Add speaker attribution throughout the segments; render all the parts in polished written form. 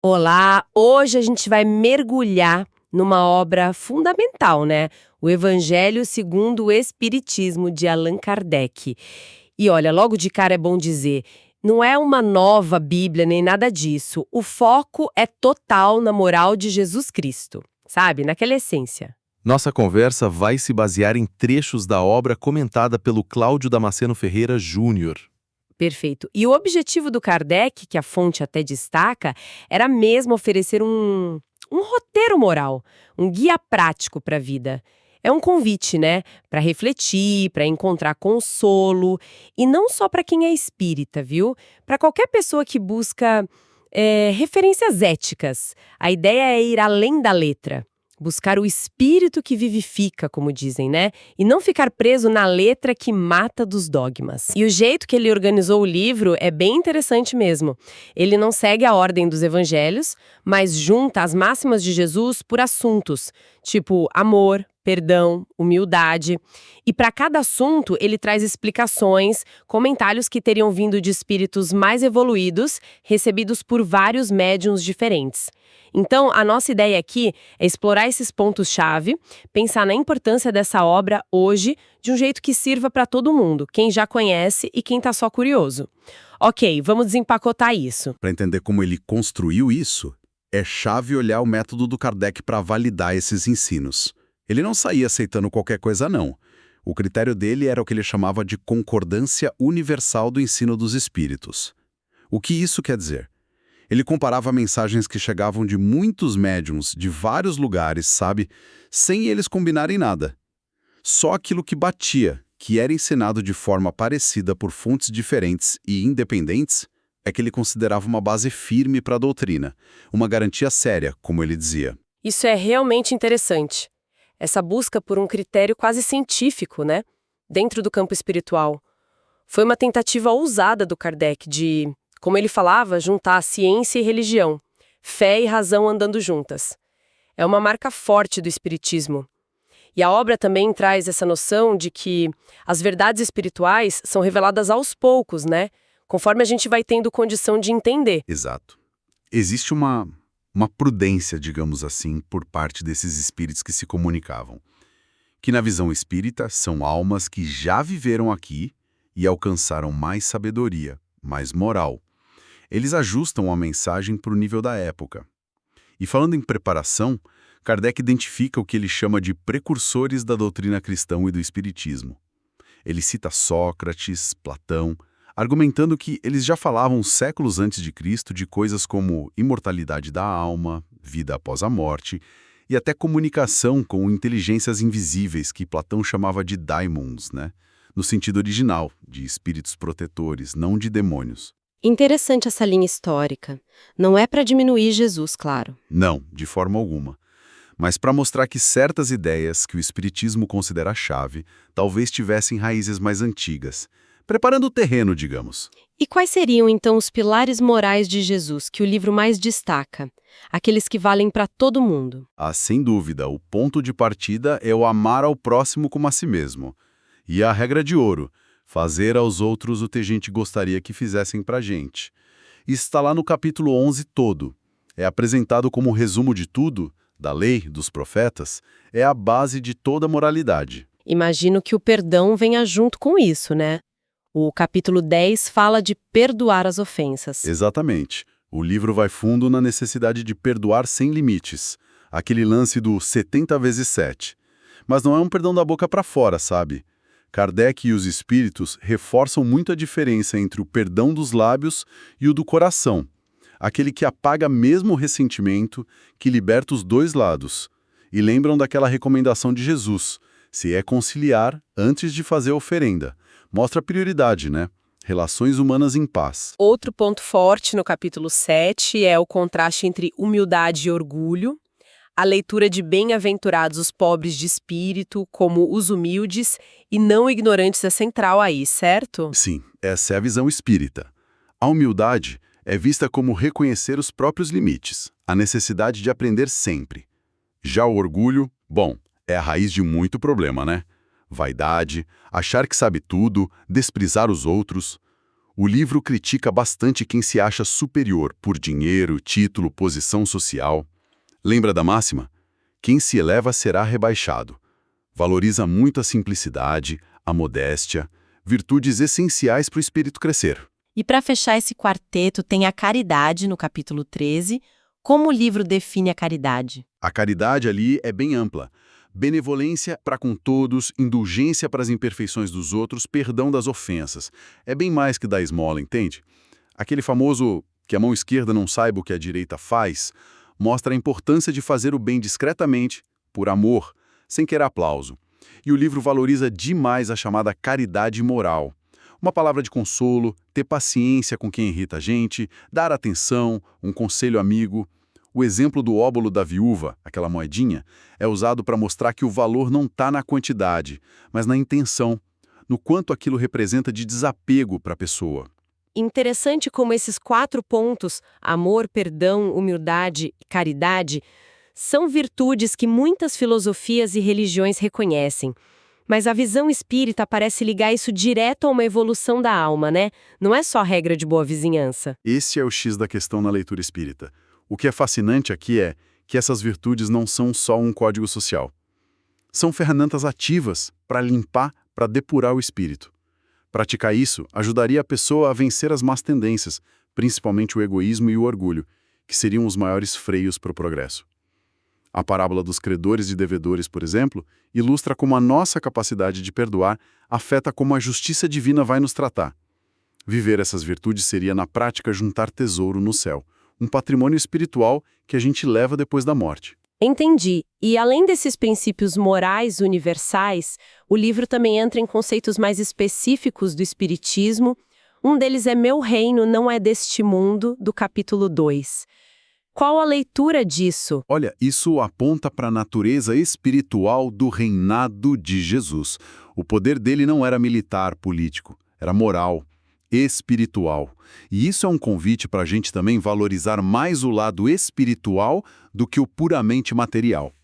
Speaker 1: Olá, hoje a gente vai mergulhar numa obra fundamental, né? O Evangelho segundo o Espiritismo, de Allan Kardec. E olha, logo de cara é bom dizer, não é uma nova Bíblia nem nada disso. O foco é total na moral de Jesus Cristo, sabe? Naquela essência.
Speaker 2: Nossa conversa vai se basear em trechos da obra comentada pelo Cláudio Damasceno Ferreira Júnior.
Speaker 1: Perfeito. E o objetivo do Kardec, que a fonte até destaca, era mesmo oferecer um roteiro moral, um guia prático para a vida. É um convite, né, para refletir, para encontrar consolo, e não só para quem é espírita, viu? Para qualquer pessoa que busca referências éticas. A ideia é ir além da letra. Buscar o espírito que vivifica, como dizem, né? E não ficar preso na letra que mata dos dogmas. E o jeito que ele organizou o livro é bem interessante mesmo. Ele não segue a ordem dos evangelhos, mas junta as máximas de Jesus por assuntos, tipo amor, perdão, humildade. E para cada assunto, ele traz explicações, comentários que teriam vindo de espíritos mais evoluídos, recebidos por vários médiuns diferentes. Então, a nossa ideia aqui é explorar esses pontos-chave, pensar na importância dessa obra hoje de um jeito que sirva para todo mundo, quem já conhece e quem está só curioso. Ok, vamos desempacotar isso.
Speaker 3: Para entender como ele construiu isso, é chave olhar o método do Kardec para validar esses ensinos. Ele não saía aceitando qualquer coisa, não. O critério dele era o que ele chamava de concordância universal do ensino dos espíritos. O que isso quer dizer? Ele comparava mensagens que chegavam de muitos médiuns de vários lugares, sabe? Sem eles combinarem nada. Só aquilo que batia, que era ensinado de forma parecida por fontes diferentes e independentes, é que ele considerava uma base firme para a doutrina, uma garantia séria, como ele dizia.
Speaker 1: Isso é realmente interessante. Essa busca por um critério quase científico, né? Dentro do campo espiritual. Foi uma tentativa ousada do Kardec de, como ele falava, juntar ciência e religião, fé e razão andando juntas. É uma marca forte do espiritismo. E a obra também traz essa noção de que as verdades espirituais são reveladas aos poucos, né? Conforme a gente vai tendo condição de entender.
Speaker 3: Exato. Existe uma prudência, digamos assim, por parte desses espíritos que se comunicavam, que na visão espírita são almas que já viveram aqui e alcançaram mais sabedoria, mais moral. Eles ajustam a mensagem para o nível da época. E falando em preparação, Kardec identifica o que ele chama de precursores da doutrina cristã e do espiritismo. Ele cita Sócrates, Platão, argumentando que eles já falavam séculos antes de Cristo de coisas como imortalidade da alma, vida após a morte e até comunicação com inteligências invisíveis que Platão chamava de daimons, né? No sentido original, de espíritos protetores, não de demônios.
Speaker 1: Interessante essa linha histórica. Não é para diminuir Jesus, claro.
Speaker 3: Não, de forma alguma. Mas para mostrar que certas ideias que o espiritismo considera chave talvez tivessem raízes mais antigas, preparando o terreno, digamos.
Speaker 1: E quais seriam, então, os pilares morais de Jesus que o livro mais destaca? Aqueles que valem para todo mundo.
Speaker 3: Ah, sem dúvida, o ponto de partida é o amar ao próximo como a si mesmo. E a regra de ouro, fazer aos outros o que a gente gostaria que fizessem pra gente. Isso está lá no capítulo 11 todo. É apresentado como resumo de tudo, da lei, dos profetas, é a base de toda a moralidade.
Speaker 1: Imagino que o perdão venha junto com isso, né? O capítulo 10 fala de perdoar as ofensas.
Speaker 3: Exatamente. O livro vai fundo na necessidade de perdoar sem limites. Aquele lance do 70 vezes 7. Mas não é um perdão da boca para fora, sabe? Kardec e os espíritos reforçam muito a diferença entre o perdão dos lábios e o do coração. Aquele que apaga mesmo o ressentimento, que liberta os dois lados. E lembram daquela recomendação de Jesus, se é conciliar antes de fazer a oferenda. Mostra prioridade, né? Relações humanas em paz.
Speaker 1: Outro ponto forte no capítulo 7 é o contraste entre humildade e orgulho. A leitura de bem-aventurados os pobres de espírito, como os humildes e não ignorantes é central aí, certo?
Speaker 3: Sim, essa é a visão espírita. A humildade é vista como reconhecer os próprios limites, a necessidade de aprender sempre. Já o orgulho, bom, é a raiz de muito problema, né? Vaidade, achar que sabe tudo, desprezar os outros. O livro critica bastante quem se acha superior por dinheiro, título, posição social. Lembra da máxima? Quem se eleva será rebaixado. Valoriza muito a simplicidade, a modéstia, virtudes essenciais para o espírito crescer.
Speaker 4: E para fechar esse quarteto, tem a caridade no capítulo 13. Como o livro define a caridade?
Speaker 3: A caridade ali é bem ampla. Benevolência para com todos, indulgência para as imperfeições dos outros, perdão das ofensas. É bem mais que dar esmola, entende? Aquele famoso que a mão esquerda não saiba o que a direita faz, mostra a importância de fazer o bem discretamente, por amor, sem querer aplauso. E o livro valoriza demais a chamada caridade moral. Uma palavra de consolo, ter paciência com quem irrita a gente, dar atenção, um conselho amigo. O exemplo do óbolo da viúva, aquela moedinha, é usado para mostrar que o valor não está na quantidade, mas na intenção, no quanto aquilo representa de desapego para a pessoa.
Speaker 1: Interessante como esses 4 pontos, amor, perdão, humildade e caridade, são virtudes que muitas filosofias e religiões reconhecem. Mas a visão espírita parece ligar isso direto a uma evolução da alma, né? Não é só regra de boa vizinhança.
Speaker 3: Esse é o X da questão na leitura espírita. O que é fascinante aqui é que essas virtudes não são só um código social. São ferramentas ativas para limpar, para depurar o espírito. Praticar isso ajudaria a pessoa a vencer as más tendências, principalmente o egoísmo e o orgulho, que seriam os maiores freios para o progresso. A parábola dos credores e devedores, por exemplo, ilustra como a nossa capacidade de perdoar afeta como a justiça divina vai nos tratar. Viver essas virtudes seria, na prática, juntar tesouro no céu, um patrimônio espiritual que a gente leva depois da morte.
Speaker 1: Entendi. E além desses princípios morais universais, o livro também entra em conceitos mais específicos do espiritismo. Um deles é Meu Reino Não É Deste Mundo, do capítulo 2. Qual a leitura disso?
Speaker 3: Olha, isso aponta para a natureza espiritual do reinado de Jesus. O poder dele não era militar, político, era moral, espiritual. E isso é um convite para a gente também valorizar mais o lado espiritual do que o puramente material.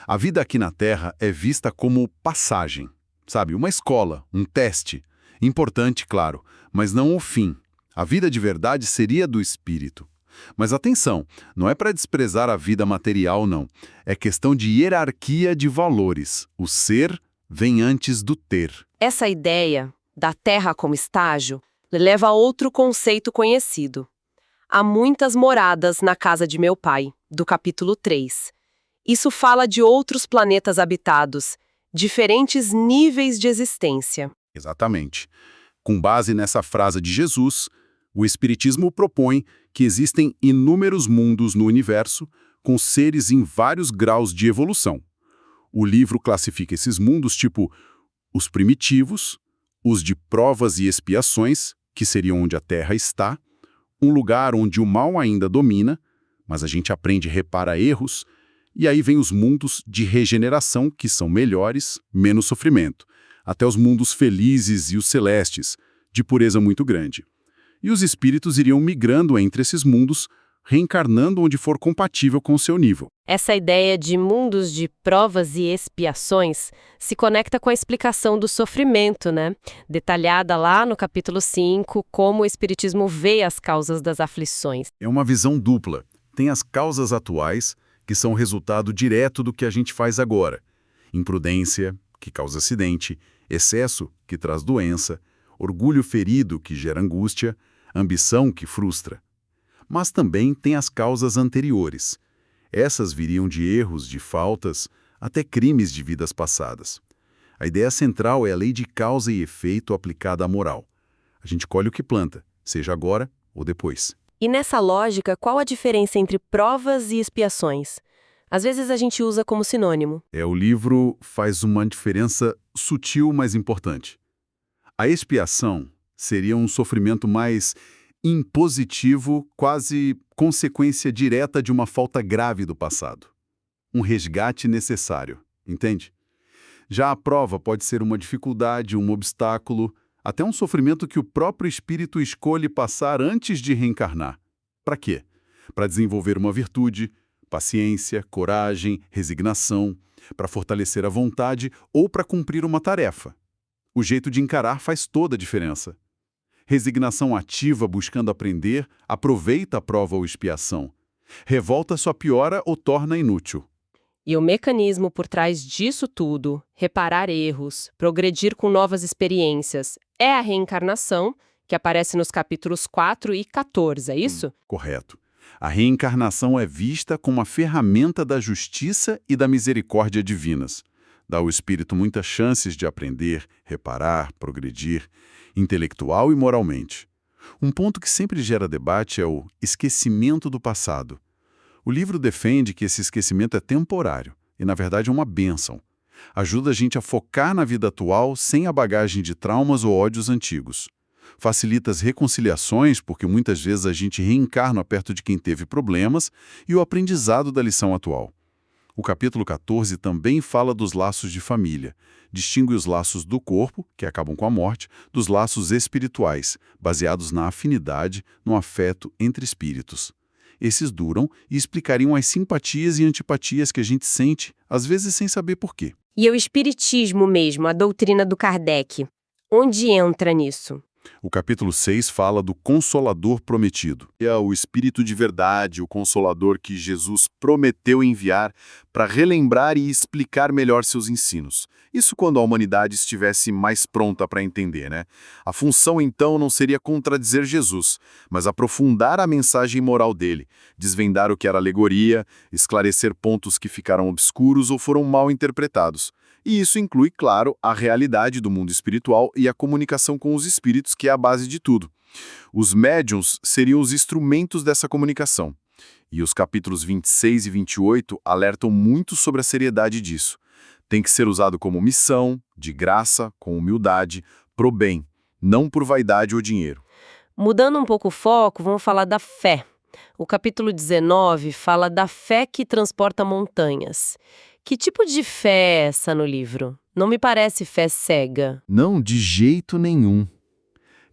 Speaker 3: A vida aqui na Terra é vista como passagem, sabe? Uma escola, um teste. Importante, claro, mas não o fim. A vida de verdade seria do espírito. Mas atenção, não é para desprezar a vida material, não. É questão de hierarquia de valores. O ser vem antes do ter.
Speaker 1: Essa ideia da Terra como estágio leva a outro conceito conhecido. Há muitas moradas na casa de meu pai, do capítulo 3. Isso fala de outros planetas habitados, diferentes níveis de existência.
Speaker 3: Exatamente. Com base nessa frase de Jesus, o Espiritismo propõe que existem inúmeros mundos no universo, com seres em vários graus de evolução. O livro classifica esses mundos tipo os primitivos, os de provas e expiações, que seriam onde a Terra está, um lugar onde o mal ainda domina, mas a gente aprende e repara erros, e aí vem os mundos de regeneração, que são melhores, menos sofrimento, até os mundos felizes e os celestes, de pureza muito grande. E os espíritos iriam migrando entre esses mundos, reencarnando onde for compatível com o seu nível.
Speaker 1: Essa ideia de mundos de provas e expiações se conecta com a explicação do sofrimento, né? Detalhada lá no capítulo 5, como o Espiritismo vê as causas das aflições.
Speaker 3: É uma visão dupla. Tem as causas atuais, que são resultado direto do que a gente faz agora. Imprudência, que causa acidente, excesso, que traz doença, orgulho ferido, que gera angústia, ambição, que frustra. Mas também tem as causas anteriores. Essas viriam de erros, de faltas, até crimes de vidas passadas. A ideia central é a lei de causa e efeito aplicada à moral. A gente colhe o que planta, seja agora ou depois.
Speaker 1: E nessa lógica, qual a diferença entre provas e expiações? Às vezes a gente usa como sinônimo.
Speaker 3: O livro faz uma diferença sutil, mas importante. A expiação seria um sofrimento mais impositivo, quase consequência direta de uma falta grave do passado. Um resgate necessário, entende? Já a prova pode ser uma dificuldade, um obstáculo, até um sofrimento que o próprio espírito escolhe passar antes de reencarnar. Para quê? Para desenvolver uma virtude, paciência, coragem, resignação, para fortalecer a vontade ou para cumprir uma tarefa. O jeito de encarar faz toda a diferença. Resignação ativa buscando aprender, aproveita a prova ou expiação. Revolta só piora ou torna inútil.
Speaker 1: E o mecanismo por trás disso tudo, reparar erros, progredir com novas experiências, é a reencarnação, que aparece nos capítulos 4 e 14, é isso?
Speaker 3: Correto. A reencarnação é vista como uma ferramenta da justiça e da misericórdia divinas. Dá ao espírito muitas chances de aprender, reparar, progredir, intelectual e moralmente. Um ponto que sempre gera debate é o esquecimento do passado. O livro defende que esse esquecimento é temporário e, na verdade, é uma bênção. Ajuda a gente a focar na vida atual sem a bagagem de traumas ou ódios antigos. Facilita as reconciliações, porque muitas vezes a gente reencarna perto de quem teve problemas, e o aprendizado da lição atual. O capítulo 14 também fala dos laços de família. Distingue os laços do corpo, que acabam com a morte, dos laços espirituais, baseados na afinidade, no afeto entre espíritos. Esses duram e explicariam as simpatias e antipatias que a gente sente, às vezes sem saber por quê.
Speaker 1: E o espiritismo mesmo, a doutrina do Kardec, onde entra nisso?
Speaker 3: O capítulo 6 fala do Consolador prometido. É o Espírito de verdade, o Consolador que Jesus prometeu enviar para relembrar e explicar melhor seus ensinos. Isso quando a humanidade estivesse mais pronta para entender, né? A função, então, não seria contradizer Jesus, mas aprofundar a mensagem moral dele, desvendar o que era alegoria, esclarecer pontos que ficaram obscuros ou foram mal interpretados. E isso inclui, claro, a realidade do mundo espiritual e a comunicação com os espíritos, que é a base de tudo. Os médiuns seriam os instrumentos dessa comunicação. E os capítulos 26 e 28 alertam muito sobre a seriedade disso. Tem que ser usado como missão, de graça, com humildade, pro bem, não por vaidade ou dinheiro.
Speaker 1: Mudando um pouco o foco, vamos falar da fé. O capítulo 19 fala da fé que transporta montanhas. Que tipo de fé é essa no livro? Não me parece fé cega.
Speaker 3: Não, de jeito nenhum.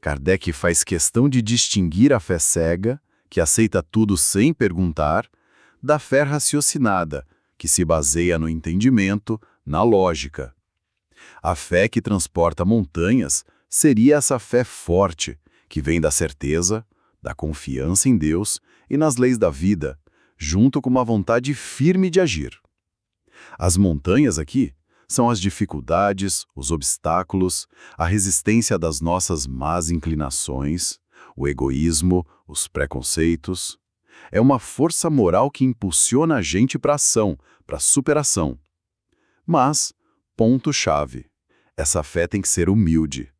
Speaker 3: Kardec faz questão de distinguir a fé cega, que aceita tudo sem perguntar, da fé raciocinada, que se baseia no entendimento, na lógica. A fé que transporta montanhas seria essa fé forte, que vem da certeza, da confiança em Deus e nas leis da vida, junto com uma vontade firme de agir. As montanhas aqui são as dificuldades, os obstáculos, a resistência das nossas más inclinações, o egoísmo, os preconceitos. É uma força moral que impulsiona a gente para a ação, para a superação. Mas, ponto-chave, essa fé tem que ser humilde.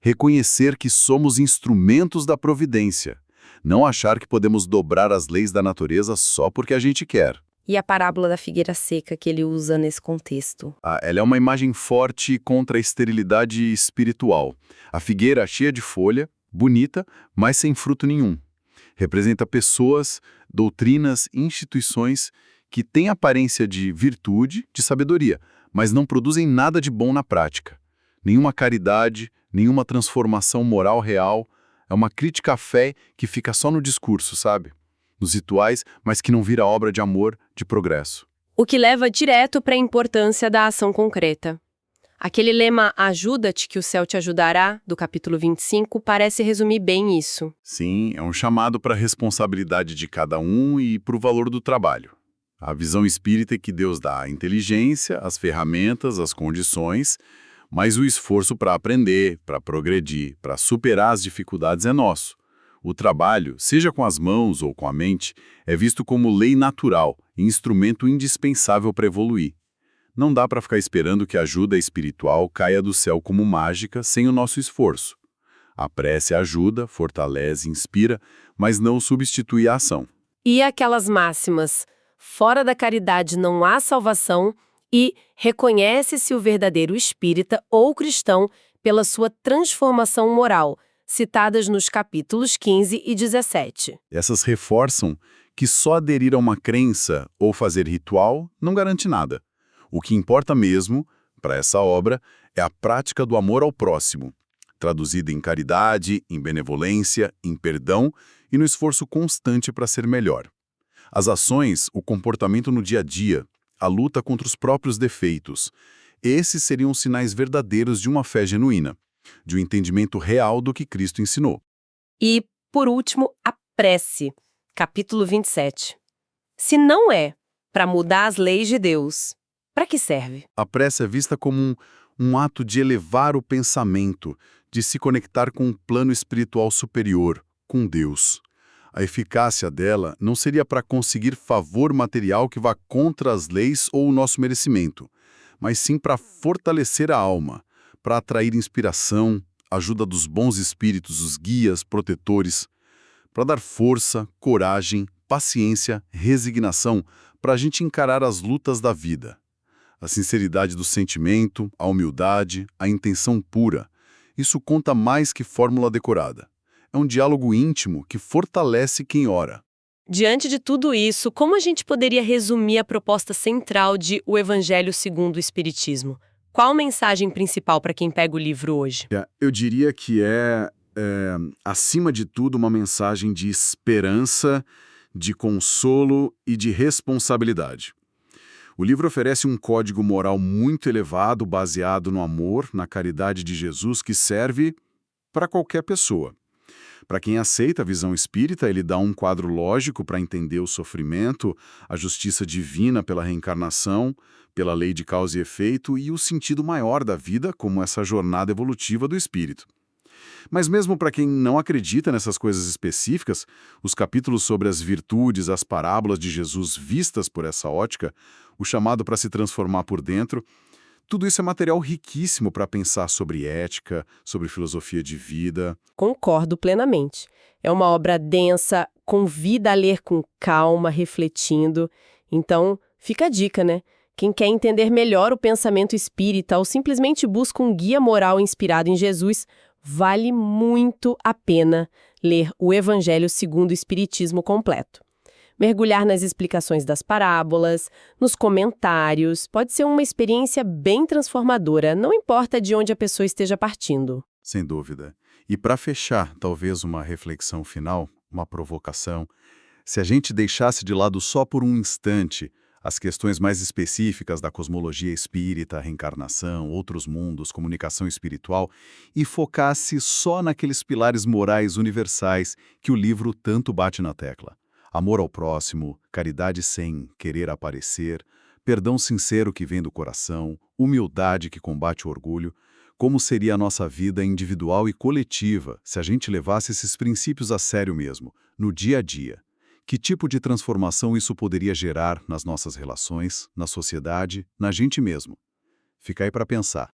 Speaker 3: Reconhecer que somos instrumentos da providência. Não achar que podemos dobrar as leis da natureza só porque a gente quer.
Speaker 1: E a parábola da figueira seca que ele usa nesse contexto?
Speaker 3: Ela é uma imagem forte contra a esterilidade espiritual. A figueira cheia de folha, bonita, mas sem fruto nenhum. Representa pessoas, doutrinas, instituições que têm aparência de virtude, de sabedoria, mas não produzem nada de bom na prática. Nenhuma caridade, nenhuma transformação moral real. É uma crítica à fé que fica só no discurso, sabe? Nos rituais, mas que não vira obra de amor, de progresso.
Speaker 1: O que leva direto para a importância da ação concreta. Aquele lema "ajuda-te que o céu te ajudará", do capítulo 25, parece resumir bem isso.
Speaker 3: Sim, é um chamado para a responsabilidade de cada um e para o valor do trabalho. A visão espírita é que Deus dá a inteligência, as ferramentas, as condições, mas o esforço para aprender, para progredir, para superar as dificuldades é nosso. O trabalho, seja com as mãos ou com a mente, é visto como lei natural e instrumento indispensável para evoluir. Não dá para ficar esperando que a ajuda espiritual caia do céu como mágica sem o nosso esforço. A prece ajuda, fortalece, inspira, mas não substitui a ação.
Speaker 1: E aquelas máximas: fora da caridade não há salvação e reconhece-se o verdadeiro espírita ou cristão pela sua transformação moral, citadas nos capítulos 15 e 17.
Speaker 3: Essas reforçam que só aderir a uma crença ou fazer ritual não garante nada. O que importa mesmo, para essa obra, é a prática do amor ao próximo, traduzida em caridade, em benevolência, em perdão e no esforço constante para ser melhor. As ações, o comportamento no dia a dia, a luta contra os próprios defeitos, esses seriam os sinais verdadeiros de uma fé genuína. de um entendimento real do que Cristo ensinou.
Speaker 1: E, por último, a prece, capítulo 27. Se não é para mudar as leis de Deus, para que serve?
Speaker 3: A prece é vista como um ato de elevar o pensamento, de se conectar com um plano espiritual superior, com Deus. A eficácia dela não seria para conseguir favor material que vá contra as leis ou o nosso merecimento, mas sim para fortalecer a alma, para atrair inspiração, ajuda dos bons espíritos, os guias, protetores, para dar força, coragem, paciência, resignação para a gente encarar as lutas da vida. A sinceridade do sentimento, a humildade, a intenção pura. Isso conta mais que fórmula decorada. É um diálogo íntimo que fortalece quem ora.
Speaker 1: Diante de tudo isso, como a gente poderia resumir a proposta central de O Evangelho segundo o Espiritismo? Qual a mensagem principal para quem pega o livro hoje?
Speaker 3: Eu diria que acima de tudo, uma mensagem de esperança, de consolo e de responsabilidade. O livro oferece um código moral muito elevado, baseado no amor, na caridade de Jesus, que serve para qualquer pessoa. Para quem aceita a visão espírita, ele dá um quadro lógico para entender o sofrimento, a justiça divina pela reencarnação, pela lei de causa e efeito e o sentido maior da vida como essa jornada evolutiva do espírito. Mas mesmo para quem não acredita nessas coisas específicas, os capítulos sobre as virtudes, as parábolas de Jesus vistas por essa ótica, o chamado para se transformar por dentro, tudo isso é material riquíssimo para pensar sobre ética, sobre filosofia de vida.
Speaker 1: Concordo plenamente. É uma obra densa, convida a ler com calma, refletindo. Então, fica a dica, né? Quem quer entender melhor o pensamento espírita ou simplesmente busca um guia moral inspirado em Jesus, vale muito a pena ler o Evangelho segundo o Espiritismo completo. Mergulhar nas explicações das parábolas, nos comentários, pode ser uma experiência bem transformadora, não importa de onde a pessoa esteja partindo.
Speaker 3: Sem dúvida. E para fechar, talvez uma reflexão final, uma provocação, se a gente deixasse de lado só por um instante as questões mais específicas da cosmologia espírita, reencarnação, outros mundos, comunicação espiritual, e focasse só naqueles pilares morais universais que o livro tanto bate na tecla. Amor ao próximo, caridade sem querer aparecer, perdão sincero que vem do coração, humildade que combate o orgulho. Como seria a nossa vida individual e coletiva se a gente levasse esses princípios a sério mesmo, no dia a dia? Que tipo de transformação isso poderia gerar nas nossas relações, na sociedade, na gente mesmo? Fica aí para pensar.